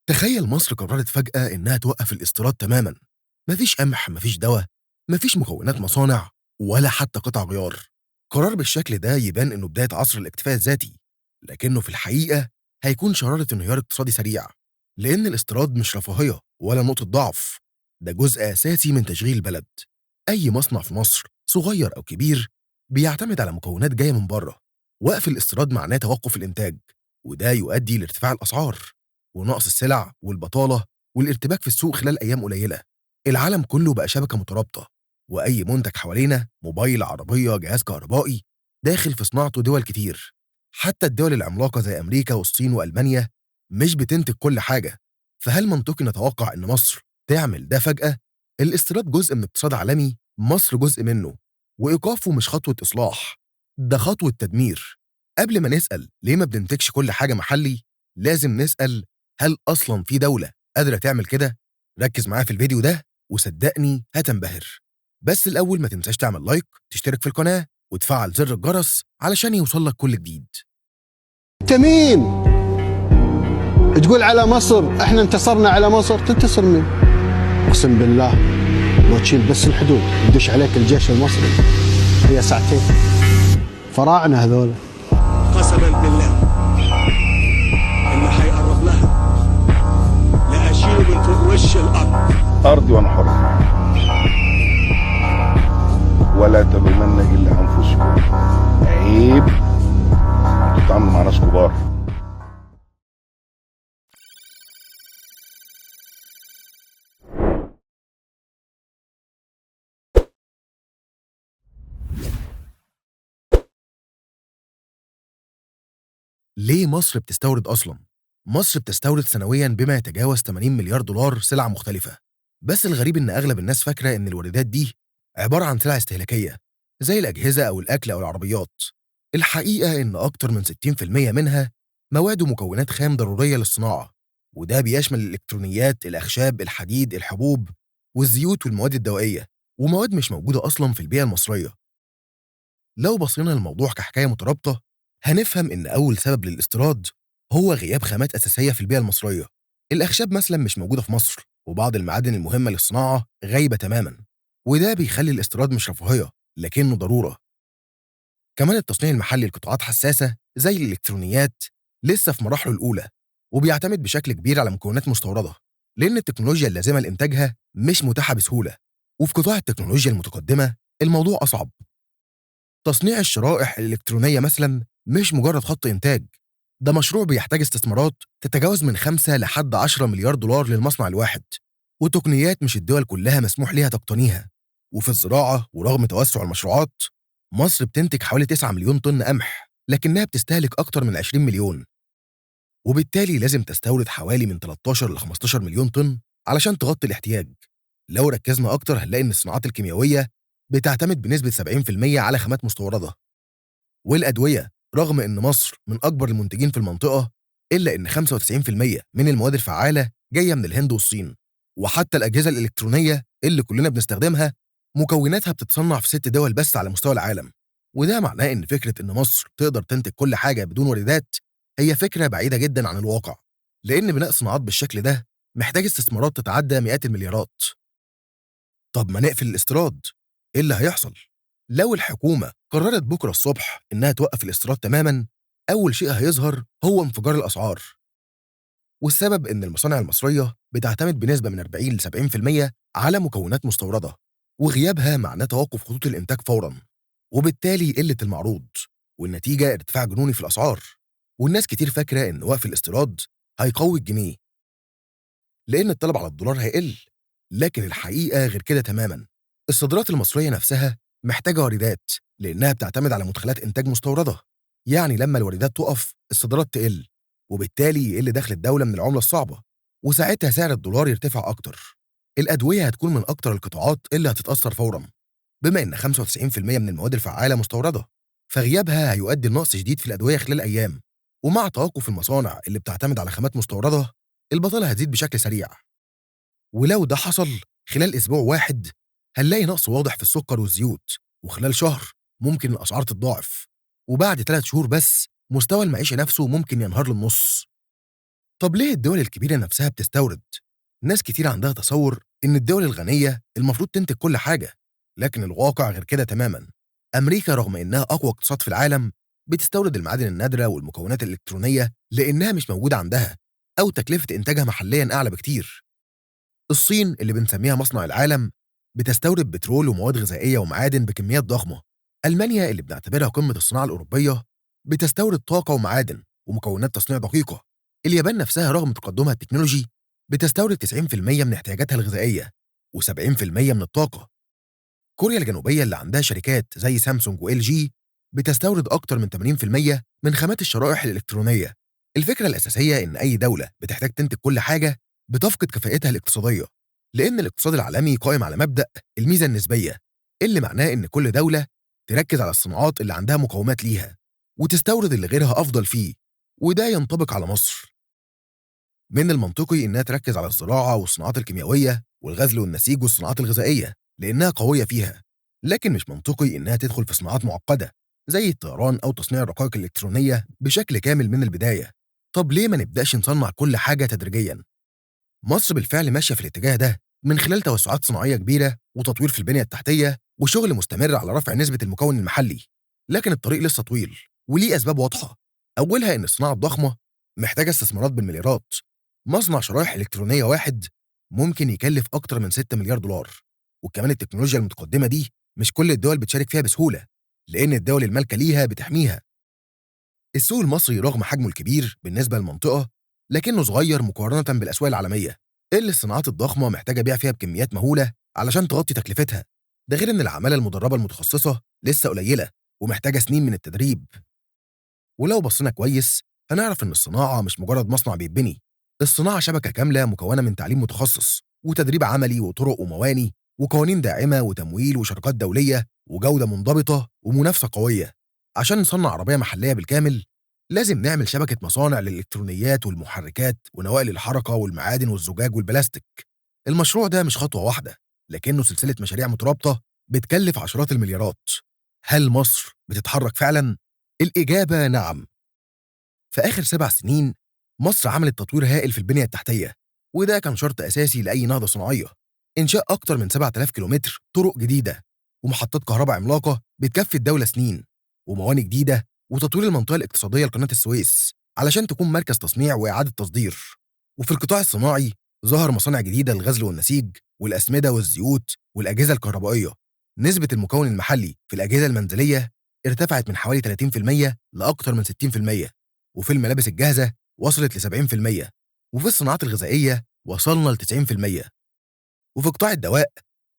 تخيل مصر قررت فجأة إنها توقف الاستيراد تمامًا، مفيش قمح، مفيش دوا، مفيش مكونات مصانع، ولا حتى قطع غيار. قرار بالشكل ده يبان إنه بداية عصر الاكتفاء الذاتي، لكنه في الحقيقة هيكون شرارة انهيار اقتصادي سريع، لأن الاستيراد مش رفاهية ولا نقطة ضعف، ده جزء أساسي من تشغيل البلد. أي مصنع في مصر صغير أو كبير بيعتمد على مكونات جاية من بره. وقف الاستيراد معناه توقف الإنتاج، وده يؤدي لارتفاع الأسعار ونقص السلع والبطالة والارتباك في السوق خلال أيام قليلة. العالم كله بقى شبكة مترابطة، وأي منتج حوالينا موبايل، عربية، جهاز كهربائي داخل في صناعته دول كتير. حتى الدول العملاقة زي أمريكا والصين وألمانيا مش بتنتج كل حاجة. فهل منطقي نتوقع إن مصر تعمل ده فجأة؟ الاستيراد جزء من اقتصاد عالمي، مصر جزء منه، وإيقافه مش خطوة إصلاح، ده خطوة تدمير. قبل ما نسأل ليه ما بننتجش كل حاجة محلي، لازم نسأل هل أصلا في دولة قادرة تعمل كده؟ ركز معايا في الفيديو ده وصدقني هتنبهر. بس الأول ما تنساش تعمل لايك، تشترك في القناة، وتفعل زر الجرس علشان يوصلك كل جديد. انت مين؟ تقول على مصر احنا انتصرنا على مصر، تنتصر مين؟ اقسم بالله لو تشيل بس الحدود يدش عليك الجيش المصري هي ساعتين. فراعنه هذول. قسما بالله اللي هيقرب لها لاشيله من فوق وش الارض. أرضي وأنا حر، ولا تلومن إلا أنفسكم. عيب أنتوا بتتعاملوا مع ناس كبار. ليه مصر بتستورد أصلا؟ مصر بتستورد سنويا بما يتجاوز 80 مليار دولار سلع مختلفة. بس الغريب إن أغلب الناس فاكرة إن الواردات دي عبارة عن سلع استهلاكية زي الأجهزة أو الأكل أو العربيات. الحقيقة إن أكتر من 60% منها مواد ومكونات خام ضرورية للصناعة، وده بيشمل الإلكترونيات، الأخشاب، الحديد، الحبوب، والزيوت والمواد الدوائية، ومواد مش موجودة أصلا في البيئة المصرية. لو بصينا للموضوع كحكاية مترابطة، هنفهم إن أول سبب للاستيراد هو غياب خامات أساسية في البيئة المصرية. الأخشاب مثلا مش موجودة في مصر، وبعض المعادن المهمة للصناعة غايبة تماما، وده بيخلي الاستيراد مش رفاهية لكنه ضرورة. كمان التصنيع المحلي لقطاعات حساسة زي الإلكترونيات لسه في مراحله الأولى، وبيعتمد بشكل كبير على مكونات مستوردة، لأن التكنولوجيا اللازمة لإنتاجها مش متاحة بسهولة. وفي قطاع التكنولوجيا المتقدمة الموضوع أصعب. تصنيع الشرائح الإلكترونية مثلا مش مجرد خط إنتاج، ده مشروع بيحتاج استثمارات تتجاوز من 5 لحد 10 مليار دولار للمصنع الواحد، وتقنيات مش الدول كلها مسموح ليها تقتنيها. وفي الزراعة ورغم توسع المشروعات، مصر بتنتج حوالي 9 مليون طن قمح، لكنها بتستهلك أكتر من 20 مليون، وبالتالي لازم تستورد حوالي من 13 ل 15 مليون طن علشان تغطي الاحتياج. لو ركزنا أكتر هنلاقي إن الصناعات الكيميائية بتعتمد بنسبة 70% على خامات مستوردة. والأدوية، رغم إن مصر من أكبر المنتجين في المنطقة، إلا إن 95% من المواد الفعالة جاية من الهند والصين. وحتى الأجهزة الإلكترونية اللي كلنا بنستخدمها مكوناتها بتتصنع في 6 دول بس على مستوى العالم. وده معناه إن فكرة إن مصر تقدر تنتج كل حاجة بدون واردات هي فكرة بعيدة جدا عن الواقع، لأن بناء صناعات بالشكل ده محتاج استثمارات تتعدى مئات المليارات. طب ما نقفل الاستيراد، إيه اللي هيحصل؟ لو الحكومة قررت بكرة الصبح إنها توقف الاستيراد تماماً، أول شيء هيظهر هو انفجار الأسعار. والسبب إن المصانع المصرية بتعتمد بنسبة من 40 ل 70% على مكونات مستوردة، وغيابها معناه توقف خطوط الإنتاج فوراً، وبالتالي قلة المعروض، والنتيجة ارتفاع جنوني في الأسعار. والناس كتير فاكرة إن وقف الاستيراد هيقوي الجنيه لأن الطلب على الدولار هيقل، لكن الحقيقة غير كده تماماً. الصادرات المصرية نفسها محتاجة واردات لأنها بتعتمد على مدخلات إنتاج مستوردة. يعني لما الواردات تقف الصادرات تقل، وبالتالي يقل دخل الدولة من العملة الصعبة، وساعتها سعر الدولار يرتفع أكتر. الأدوية هتكون من أكتر القطاعات اللي هتتأثر فوراً، بما إن 95% من المواد الفعالة مستوردة، فغيابها هيؤدي لنقص شديد في الأدوية خلال أيام. ومع توقف المصانع اللي بتعتمد على خامات مستوردة، البطالة هتزيد بشكل سريع. ولو ده حصل خلال أسبوع واحد هنلاقي نقص واضح في السكر والزيوت، وخلال شهر ممكن الأسعار تتضاعف، وبعد 3 شهور بس مستوى المعيشة نفسه ممكن ينهار للنص. طب ليه الدول الكبيرة نفسها بتستورد؟ ناس كتير عندها تصور إن الدول الغنية المفروض تنتج كل حاجة، لكن الواقع غير كده تماماً. أمريكا رغم إنها أقوى اقتصاد في العالم بتستورد المعادن النادرة والمكونات الإلكترونية لإنها مش موجودة عندها أو تكلفة إنتاجها محلياً أعلى بكتير. الصين اللي بنسميها مصنع العالم بتستورد بترول ومواد غذائية ومعادن بكميات ضخمة. ألمانيا اللي بنعتبرها قمة الصناعة الأوروبية بتستورد طاقة ومعادن ومكونات تصنيع دقيقة. اليابان نفسها رغم تقدمها التكنولوجي بتستورد 90% من احتياجاتها الغذائية و70% من الطاقة. كوريا الجنوبية اللي عندها شركات زي سامسونج وإل جي بتستورد أكتر من 80% من خامات الشرائح الإلكترونية. الفكرة الأساسية إن أي دولة بتحتاج تنتج كل حاجة بتفقد كفاءتها الاقتصادية، لأن الاقتصاد العالمي قائم على مبدأ الميزة النسبية، اللي معناه إن كل دولة تركز على الصناعات اللي عندها مقومات ليها وتستورد اللي غيرها أفضل فيه، وده ينطبق على مصر. من المنطقي إنها تركز على الزراعة والصناعات الكيميائية والغزل والنسيج والصناعات الغذائية لأنها قوية فيها، لكن مش منطقي إنها تدخل في صناعات معقدة زي الطيران أو تصنيع الرقائق الإلكترونية بشكل كامل من البداية. طب ليه ما نبدأش نصنع كل حاجة تدريجياً؟ مصر بالفعل ماشية في الاتجاه ده من خلال توسعات صناعية كبيرة وتطوير في البنية التحتية وشغل مستمر على رفع نسبة المكون المحلي، لكن الطريق لسه طويل وليه أسباب واضحة. أولها إن الصناعة الضخمة محتاجة استثمارات بالمليارات. مصنع شرائح إلكترونية واحد ممكن يكلف أكتر من 6 مليار دولار، وكمان التكنولوجيا المتقدمة دي مش كل الدول بتشارك فيها بسهولة لأن الدول المالكة ليها بتحميها. السوق المصري رغم حجمه الكبير بالنسبة للمنطقة لكنه صغير مقارنة بالأسواق العالمية اللي الصناعات الضخمة محتاجة بيع فيها بكميات مهولة علشان تغطي تكلفتها. ده غير إن العمالة المدربة المتخصصة لسه قليلة ومحتاجة سنين من التدريب. ولو بصينا كويس هنعرف إن الصناعة مش مجرد مصنع بيتبني، الصناعة شبكة كاملة مكونة من تعليم متخصص وتدريب عملي وطرق ومواني وقوانين داعمة وتمويل وشركات دولية وجودة منضبطة ومنافسة قوية. عشان نصنع عربية محلية بالكامل لازم نعمل شبكة مصانع للإلكترونيات والمحركات ونوائل الحركة والمعادن والزجاج والبلاستيك. المشروع ده مش خطوة واحدة لكنه سلسلة مشاريع مترابطة بتكلف عشرات المليارات. هل مصر بتتحرك فعلا؟ الإجابة نعم. في آخر 7 سنين مصر عملت تطوير هائل في البنية التحتية، وده كان شرط أساسي لأي نهضة صناعية. إنشاء أكتر من 7000 كيلومتر طرق جديدة ومحطات كهرباء عملاقة بتكفي الدولة سنين، وموانئ جديدة، وتطوير المنطقة الاقتصادية لقناة السويس علشان تكون مركز تصنيع وإعادة تصدير. وفي القطاع الصناعي ظهر مصانع جديدة للغزل والنسيج والأسمدة والزيوت والأجهزة الكهربائية. نسبة المكون المحلي في الأجهزة المنزلية ارتفعت من حوالي 30% لأكثر من 60%، وفي الملابس الجاهزة وصلت ل 70%، وفي الصناعات الغذائية وصلنا ل 90%. وفي قطاع الدواء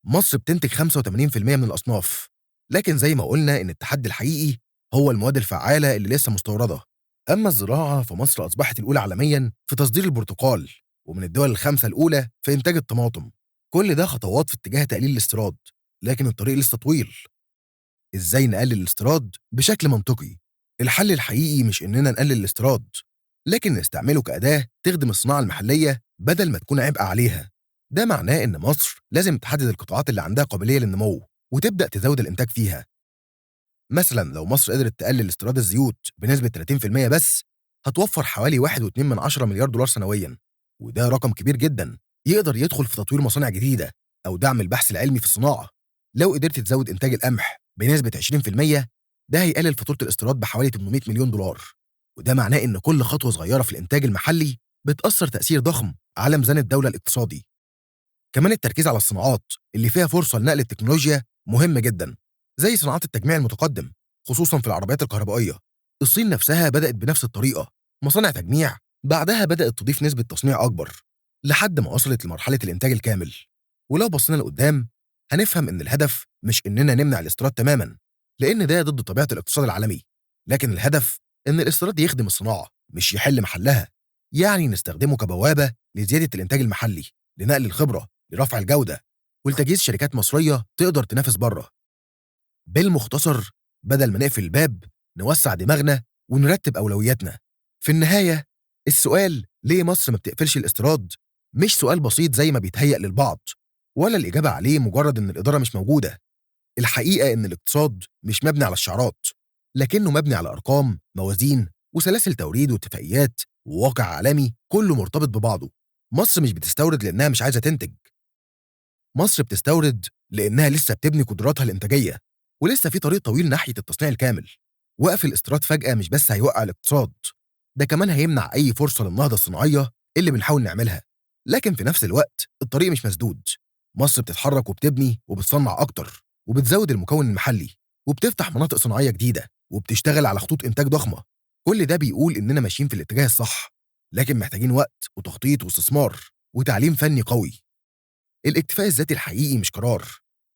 مصر بتنتج 85% من الأصناف، لكن زي ما قلنا إن التحدي الحقيقي هو المواد الفعالة اللي لسه مستوردة. أما الزراعة فمصر أصبحت الأولى عالمياً في تصدير البرتقال ومن الدول الخمسة الأولى في إنتاج الطماطم. كل ده خطوات في اتجاه تقليل الاستيراد، لكن الطريق لسه طويل. إزاي نقلل الاستيراد بشكل منطقي؟ الحل الحقيقي مش إننا نقلل الاستيراد، لكن نستعمله كأداة تخدم الصناعة المحلية بدل ما تكون عبء عليها. ده معناه إن مصر لازم تحدد القطاعات اللي عندها قابلية للنمو وتبدأ تزود الإنتاج فيها. مثلا لو مصر قدرت تقلل استيراد الزيوت بنسبة 30% بس هتوفر حوالي 1.2 مليار دولار سنويا، وده رقم كبير جدا يقدر يدخل في تطوير مصانع جديدة أو دعم البحث العلمي في الصناعة. لو قدرت تزود إنتاج القمح بنسبة 20% ده هيقلل فاتورة الاستيراد بحوالي 800 مليون دولار، وده معناه إن كل خطوة صغيرة في الإنتاج المحلي بتأثر تأثير ضخم على ميزان الدولة الاقتصادي. كمان التركيز على الصناعات اللي فيها فرصة لنقل التكنولوجيا مهم جدا، زي صناعات التجميع المتقدم خصوصا في العربيات الكهربائية. الصين نفسها بدأت بنفس الطريقة، مصانع تجميع بعدها بدأت تضيف نسبة تصنيع أكبر لحد ما وصلت لمرحلة الإنتاج الكامل. ولو بصينا لقدام هنفهم إن الهدف مش إننا نمنع الاستيراد تماما لأن ده ضد طبيعة الاقتصاد العالمي، لكن الهدف إن الاستيراد يخدم الصناعة مش يحل محلها. يعني نستخدمه كبوابة لزيادة الإنتاج المحلي، لنقل الخبرة، لرفع الجودة، ولتجهيز شركات مصرية تقدر تنافس بره. بالمختصر بدل ما نقفل الباب نوسع دماغنا ونرتب أولوياتنا. في النهاية السؤال ليه مصر ما بتقفلش الاستيراد مش سؤال بسيط زي ما بيتهيأ للبعض، ولا الإجابة عليه مجرد إن الإدارة مش موجودة. الحقيقة إن الاقتصاد مش مبني على الشعارات، لكنه مبني على أرقام، موازين، وسلاسل توريد واتفاقيات وواقع عالمي كله مرتبط ببعضه. مصر مش بتستورد لأنها مش عايزة تنتج، مصر بتستورد لأنها لسه بتبني قدراتها الإنتاجية، ولسه في طريق طويل ناحية التصنيع الكامل. وقف الاستيراد فجأة مش بس هيوقع الاقتصاد، ده كمان هيمنع أي فرصة للنهضة الصناعية اللي بنحاول نعملها. لكن في نفس الوقت الطريق مش مسدود، مصر بتتحرك وبتبني وبتصنع أكتر، وبتزود المكون المحلي، وبتفتح مناطق صناعية جديدة، وبتشتغل على خطوط إنتاج ضخمة. كل ده بيقول إننا ماشيين في الاتجاه الصح، لكن محتاجين وقت وتخطيط واستثمار وتعليم فني قوي. الاكتفاء الذاتي الحقيقي مش قرار،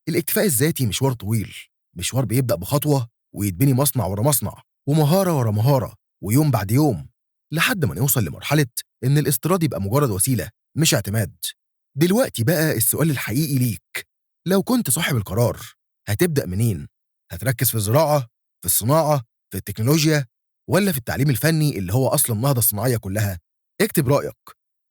الاكتفاء الذاتي مشوار طويل، مشوار بيبدأ بخطوة ويتبني مصنع ورا مصنع ومهارة ورا مهارة ويوم بعد يوم، لحد ما نوصل لمرحلة إن الاستيراد يبقى مجرد وسيلة مش اعتماد. دلوقتي بقى السؤال الحقيقي ليك، لو كنت صاحب القرار هتبدأ منين؟ هتركز في الزراعة، في الصناعة، في التكنولوجيا، ولا في التعليم الفني اللي هو أصل النهضة الصناعية كلها؟ اكتب رأيك،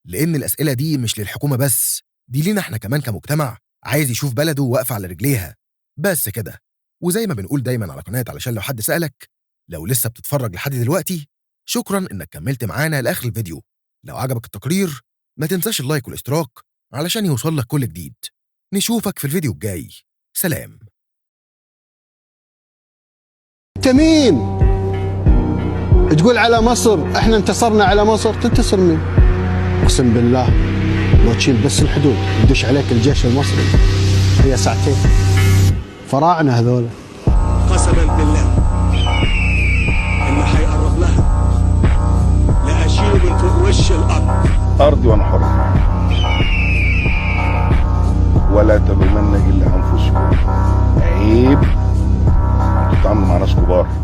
لأن الأسئلة دي مش للحكومة بس، دي لينا احنا كمان كمجتمع عايز يشوف بلده واقفة على رجليها. بس كده. وزي ما بنقول دايما على قناة علشان لو حد سألك، لو لسه بتتفرج لحد دلوقتي شكرا انك كملت معانا لآخر الفيديو. لو عجبك التقرير ما تنساش اللايك والاشتراك علشان يوصل لك كل جديد. نشوفك في الفيديو الجاي. سلام. انت مين تقول على مصر احنا انتصرنا على مصر؟ تنتصر مين؟ اقسم بالله لو تشيل بس الحدود يدش عليك الجيش المصري هي ساعتين. فراعنه هذول. قسما بالله اللي هيقرب لها لأشيله من فوق وش الأرض. ارضي وانا حر، ولا تلومن الا انفسكم. عيب انتوا بتتعاملوا مع ناس كبار.